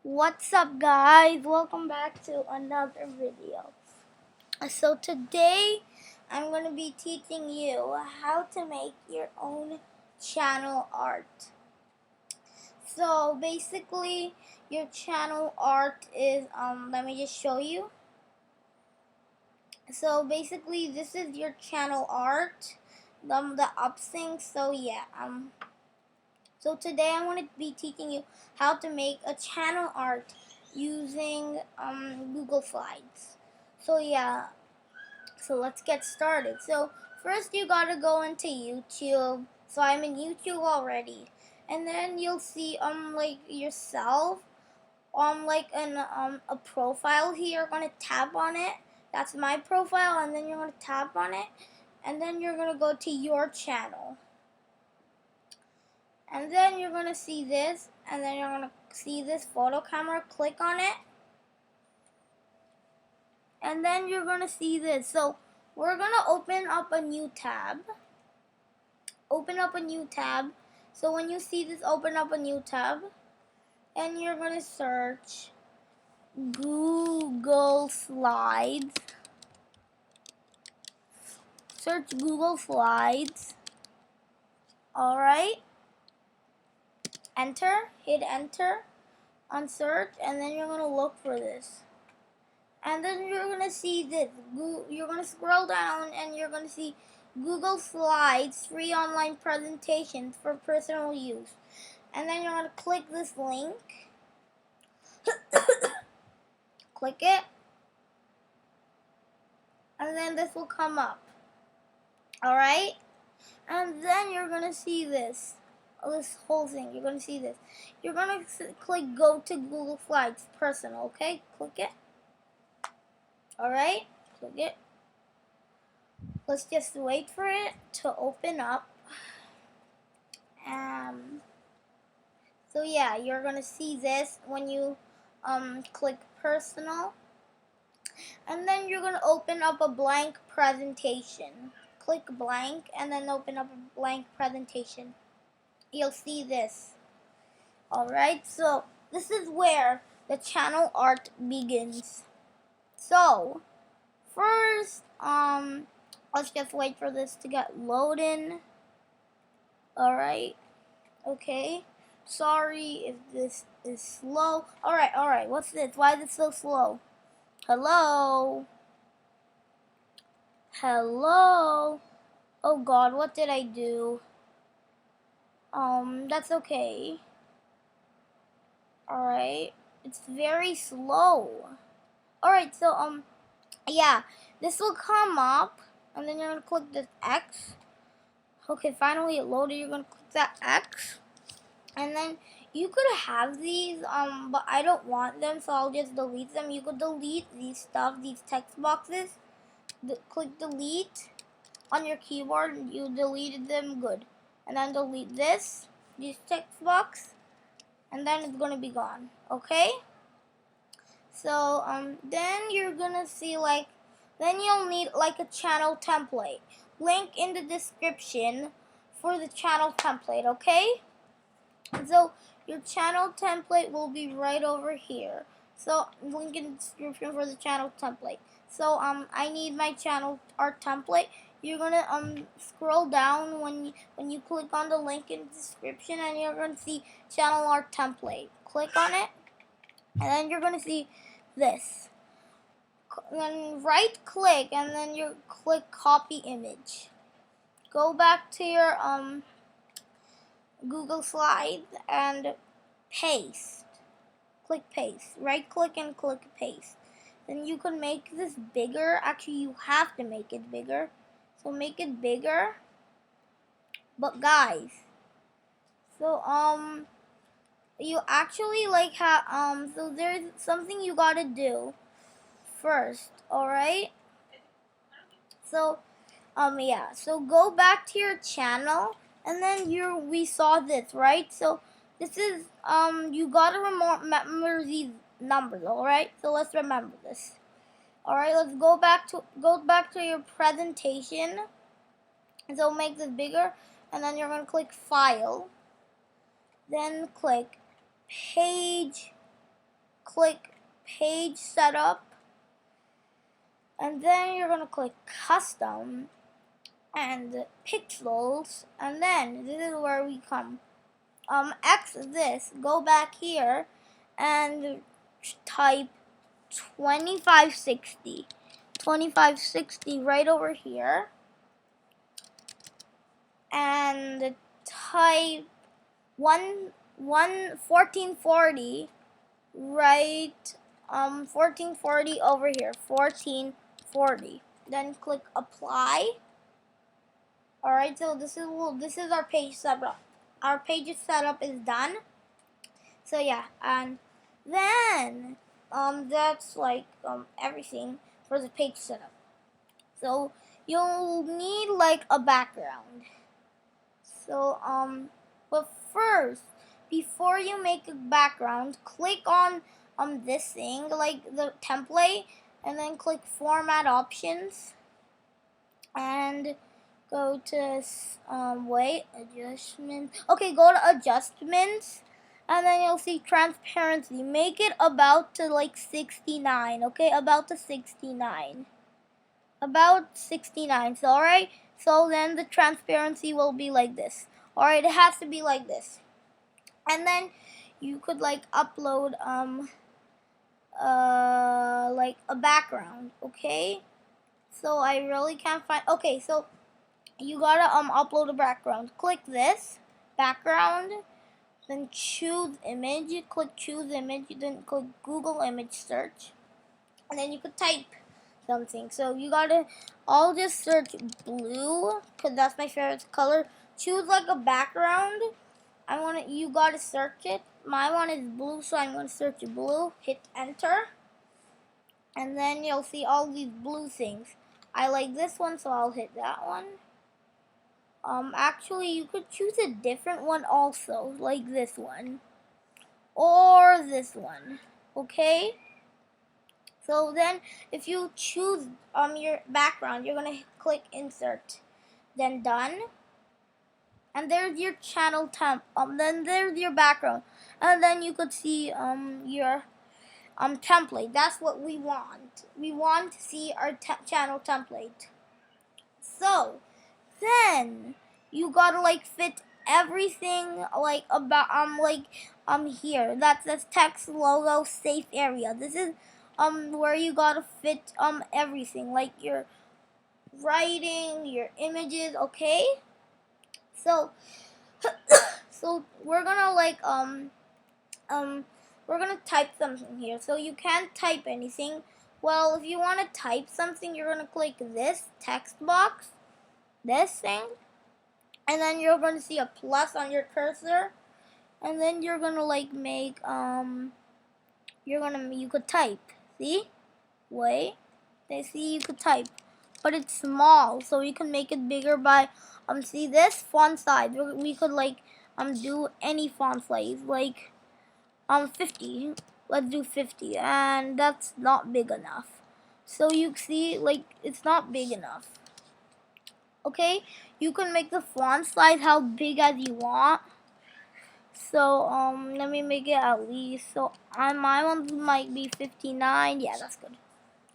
What's up, guys? Welcome back to another video. So today I'm going to be teaching you how to make your own channel art. So basically your channel art is let me just show you. So basically this is your channel art, the upsync. So today I'm going to be teaching you how to make a channel art using Google Slides. So let's get started. So first you gotta go into YouTube. So I'm in YouTube already, and then you'll see like yourself like a profile here. You're gonna tap on it. That's my profile, and then you're gonna tap on it, and then you're gonna go to your channel. And then you're going to see this, and then you're going to see this photo camera. Click on it. And then you're going to see this. So we're going to open up a new tab. Open up a new tab. So when you see this, open up a new tab. And you're going to search Google Slides. Search Google Slides. Alright. Enter. Hit enter on search, and then you're going to look for this. And then you're going to see this. You're going to scroll down and you're going to see Google Slides, free online presentations for personal use. And then you're going to click this link. Click it. And then this will come up. Alright? And then you're going to see this. This whole thing. You're going to see this. You're going to click go to Google Slides, personal. Okay? Click it. Alright, click it. Let's just wait for it to open up. So yeah, you're gonna see this when you click personal, and then you're gonna open up a blank presentation. Click blank and then open up a blank presentation. You'll see this. Alright, so this is where the channel art begins. So first, let's just wait for this to get loading. Alright. Okay. Sorry if this is slow. Alright. What's this? Why is it so slow? Hello? Hello? Oh God, what did I do? That's okay. Alright. It's very slow. Alright, so, yeah. This will come up, and then you're going to click this X. Okay, finally it loaded. You're going to click that X. And then you could have these, but I don't want them, so I'll just delete them. You could delete these text boxes. Click delete on your keyboard. You deleted them, good. And then delete this text box, and then it's going to be gone. Okay? So, then you're going to see, then you'll need, a channel template. Link in the description for the channel template, okay? So your channel template will be right over here. So link in the description for the channel template. So I need my channel art template. You're gonna scroll down when you click on the link in the description, and you're gonna see channel art template. Click on it, and then you're gonna see this. Then right click, and then you click copy image. Go back to your Google Slides and paste. Click paste. Right click and click paste. Then you can make this bigger. Actually, you have to make it bigger. So make it bigger. But guys, so you actually so there's something you gotta do first. Alright? So yeah. So go back to your channel. And then we saw this, right? So this is, you gotta remember these numbers, alright? So let's remember this. Alright, let's go back to your presentation. So make this bigger, and then you're gonna click File. Then click Page click page setup, and then you're gonna click custom and pixels, and then this is where we come. X this, go back here and type 2560. 2560 right over here, and type 1440 right 1440 over here, 1440. Then click apply. Alright, so this is our page setup. Our page setup is done. So yeah, and then that's like everything for the page setup. So you'll need like a background. So but first, before you make a background, click on this thing, like the template, and then click format options and go to adjustments. Okay, go to adjustments, and then you'll see transparency. Make it about to like 69. Okay, about to 69. About 69. So alright. So then the transparency will be like this. Alright, it has to be like this. And then you could like upload like a background. Okay. So I really can't find. Okay, so you gotta upload a background. Click this background, then choose image. Click choose image, then click Google image search, and then you could type something. So you gotta all just search blue, cause that's my favorite color. Choose like a background. You gotta search it. My one is blue, so I'm gonna search blue. Hit enter, and then you'll see all these blue things. I like this one, so I'll hit that one. Actually, you could choose a different one also, like this one, or this one, okay? So then, if you choose your background, you're gonna click insert, then done, and there's your channel temp. Then there's your background, and then you could see your template. That's what we want. We want to see our channel template. So then you gotta like fit everything like about here. That's text, logo, safe area. This is where you gotta fit everything, like your writing, your images. Okay, so so we're gonna like we're gonna type something here. So you can't type anything. Well, if you want to type something, you're gonna click this text box, this thing, and then you're going to see a plus on your cursor, and then you're gonna like make you could type. See? Wait. They see you could type, but it's small, so you can make it bigger by see this font size. We could like do any font size, like 50. Let's do 50, and that's not big enough. So you see, like it's not big enough. Okay, you can make the font size how big as you want. So let me make it at least. So my ones might be 59. Yeah, that's good.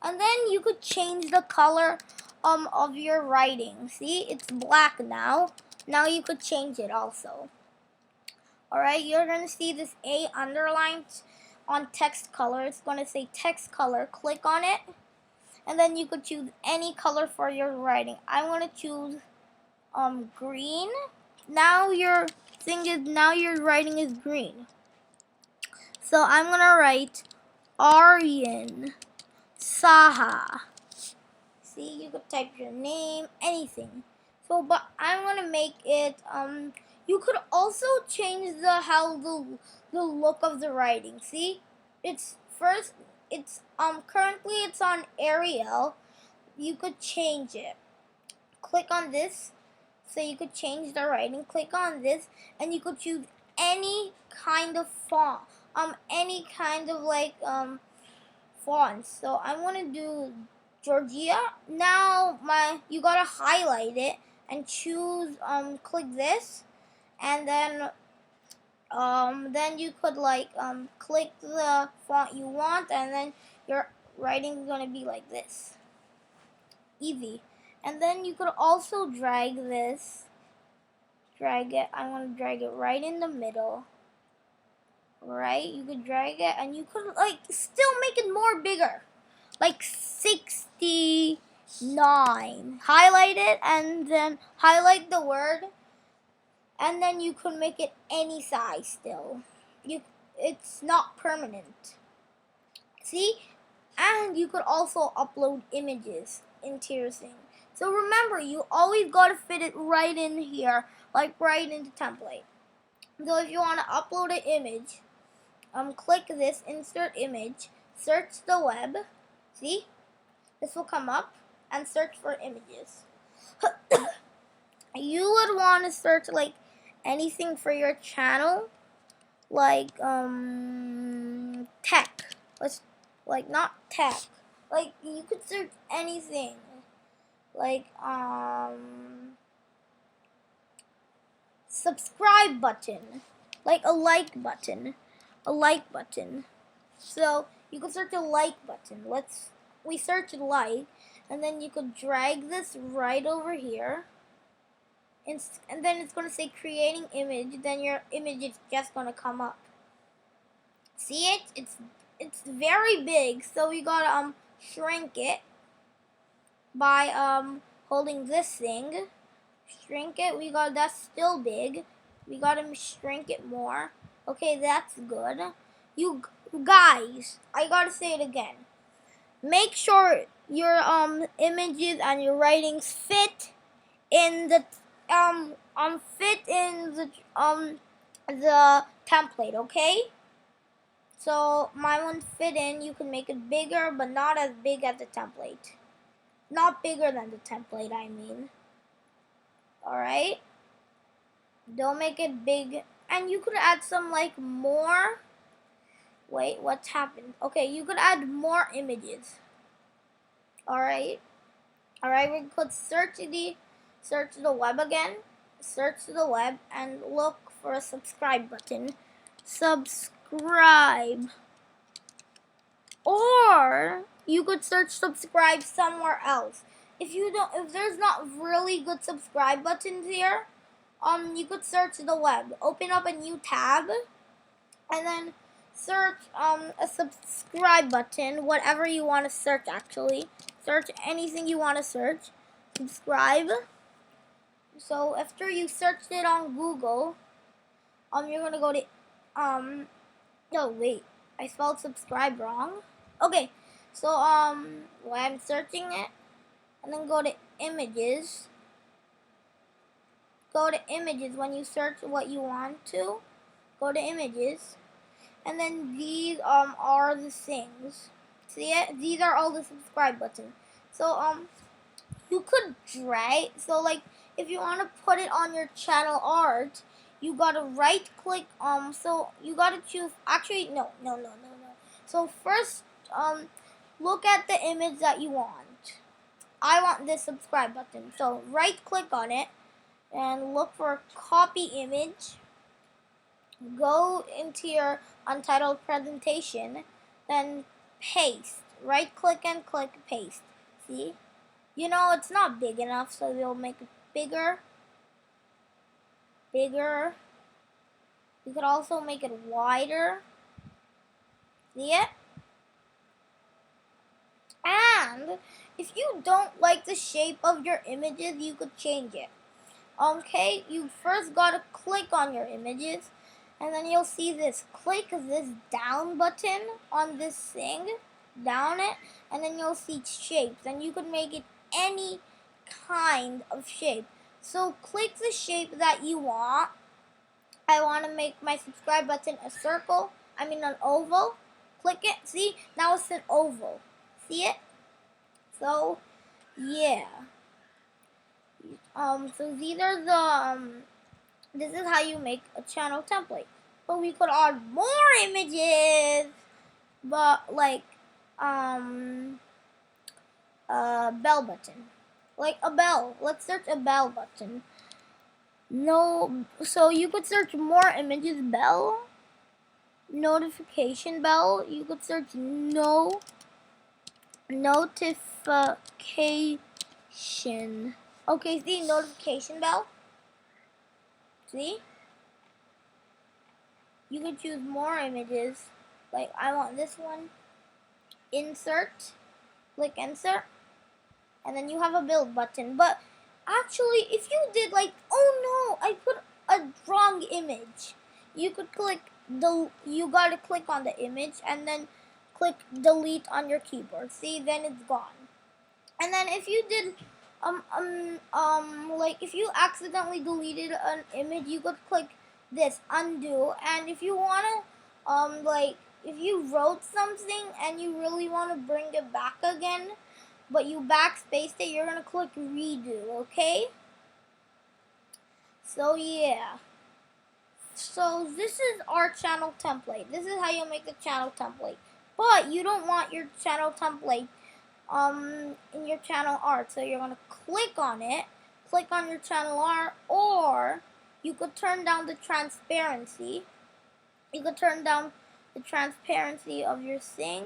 And then you could change the color of your writing. See, it's black now. Now you could change it also. Alright, you're gonna see this A underlined on text color. It's gonna say text color. Click on it, and then you could choose any color for your writing. I'm gonna choose green. Now your writing is green. So I'm gonna write Aryan Saha. See, you could type your name, anything. So, but I'm gonna make it you could also change the look of the writing. See, currently it's on Arial. You could change it. Click on this, so you could change the writing. Click on this, and you could choose any kind of font, any kind of like fonts. So I'm gonna do Georgia. Now you gotta highlight it and choose click this, and then Then you could like click the font you want, and then your writing is gonna be like this, easy. And then you could also drag this, drag it. I want to drag it right in the middle. Right, you could drag it, and you could like still make it more bigger, like 69. Highlight it, and then highlight the word, and then you could make it any size still. It's not permanent. See? And you could also upload images into your thing. So remember, you always gotta fit it right in here, like right into template. So if you want to upload an image, click this insert image, search the web. See? This will come up, and search for images. You would want to search like anything for your channel, like tech. Let's like not tech. Like you could search anything. Like subscribe button. Like a like button. A like button. So you could search a like button. We search like, and then you could drag this right over here. And then it's going to say creating image, then your image is just going to come up. See it? It's very big, so we got to shrink it by holding this thing. Shrink it. That's still big. We got to shrink it more. Okay, that's good. You guys, I got to say it again. Make sure your images and your writings fit in the the template, okay? So my one fit in. You can make it bigger, but not as big as the template. Not bigger than the template, I mean. Alright? Don't make it big. And you could add some like more. Wait, what's happened? Okay, you could add more images. Alright? Alright, we could search the web again. Search the web and look for a subscribe button. Subscribe. Or you could search subscribe somewhere else. If there's not really good subscribe buttons here, you could search the web. Open up a new tab, and then search a subscribe button, whatever you want to search actually. Search anything you want to search. Subscribe. So after you searched it on Google, you're gonna go to no wait, I spelled subscribe wrong. Okay, so when I'm searching it, and then go to images. Go to images when you search what you want to. Go to images, and then these are the things. See it? These are all the subscribe buttons. So you could drag. So like if you want to put it on your channel art, you gotta right click. So you gotta choose. Actually, no. So first, look at the image that you want. I want this subscribe button. So right click on it and look for copy image. Go into your untitled presentation, then paste. Right click and click paste. See? You know it's not big enough, so we'll make it bigger. Bigger. You could also make it wider. See it? And if you don't like the shape of your images, you could change it. Okay, you first gotta click on your images, and then you'll see this. Click this down button on this thing, down it, and then you'll see shapes, and you could make it any kind of shape. So click the shape that you want. I want to make my subscribe button a circle, an oval. Click it, see, now it's an oval. See it? So, yeah. So these are the, this is how you make a channel template. But we could add more images, but like, a bell button. Like a bell. Let's search a bell button. No, so you could search more images bell, notification bell. You could search no notification. Okay, see notification bell. See, you could choose more images. Like I want this one. Insert. Click insert, and then you have a build button. But actually, if you did like, oh no, I put a wrong image, you could click you gotta click on the image and then click delete on your keyboard. See, then it's gone. And then if you did like if you accidentally deleted an image, you could click this undo. And if you wanna like if you wrote something and you really want to bring it back again, but you backspaced it, you're gonna click redo. Okay, so yeah, so this is our channel template. This is how you make a channel template, but you don't want your channel template in your channel art, so you're gonna click on it, click on your channel art, or you could turn down the transparency. You could turn down the transparency of your thing,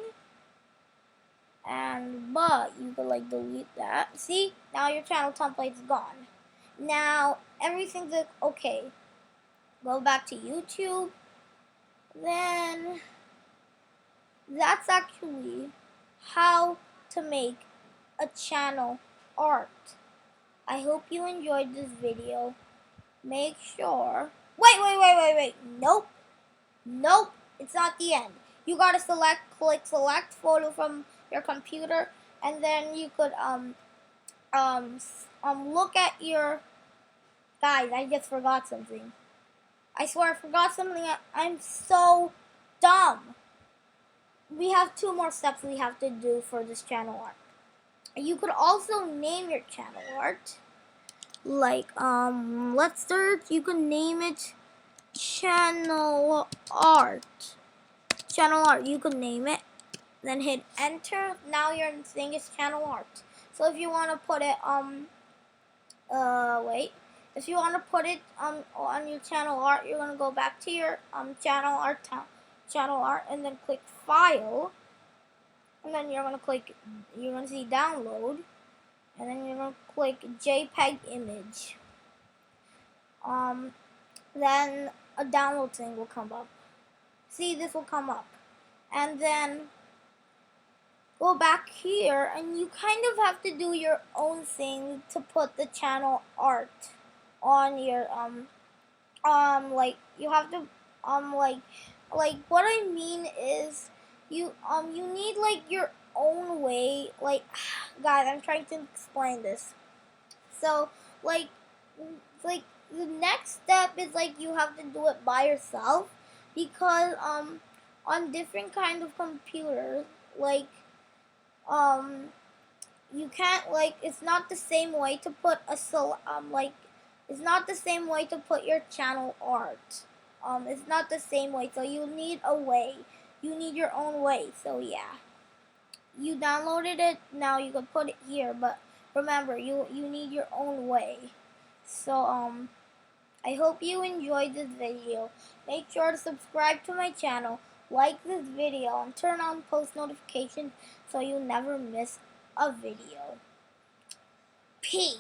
and but you could like delete that. See, now your channel template's gone. Now everything's okay. Go back to YouTube. Then that's actually how to make a channel art. I hope you enjoyed this video. Make sure. Wait. Nope. It's not the end. You gotta click select photo from your computer, and then you could look at your. Guys, I just forgot something. I swear I forgot something. I'm so dumb. We have 2 more steps we have to do for this channel art. You could also name your channel art. Like, let's search. You can name it channel art. Channel art, you can name it. Then hit enter. Now your thing is channel art. So if you want to put it, if you want to put it on your channel art, you're gonna go back to your channel art, and then click file, and then you're gonna see download, and then you're gonna click JPEG image. Then a download thing will come up. See, this will come up, and then go back here, and you kind of have to do your own thing to put the channel art on your like you have to like what I mean is you need like your own way. Like guys, I'm trying to explain this. So like the next step is like you have to do it by yourself, because on different kind of computers, like you can't, like, it's not the same way to put it's not the same way to put your channel art. It's not the same way, so you need a way. You need your own way. So yeah, you downloaded it. Now you can put it here, but remember, you need your own way. So I hope you enjoyed this video. Make sure to subscribe to my channel, like this video, and turn on post notifications so you never miss a video. Peace.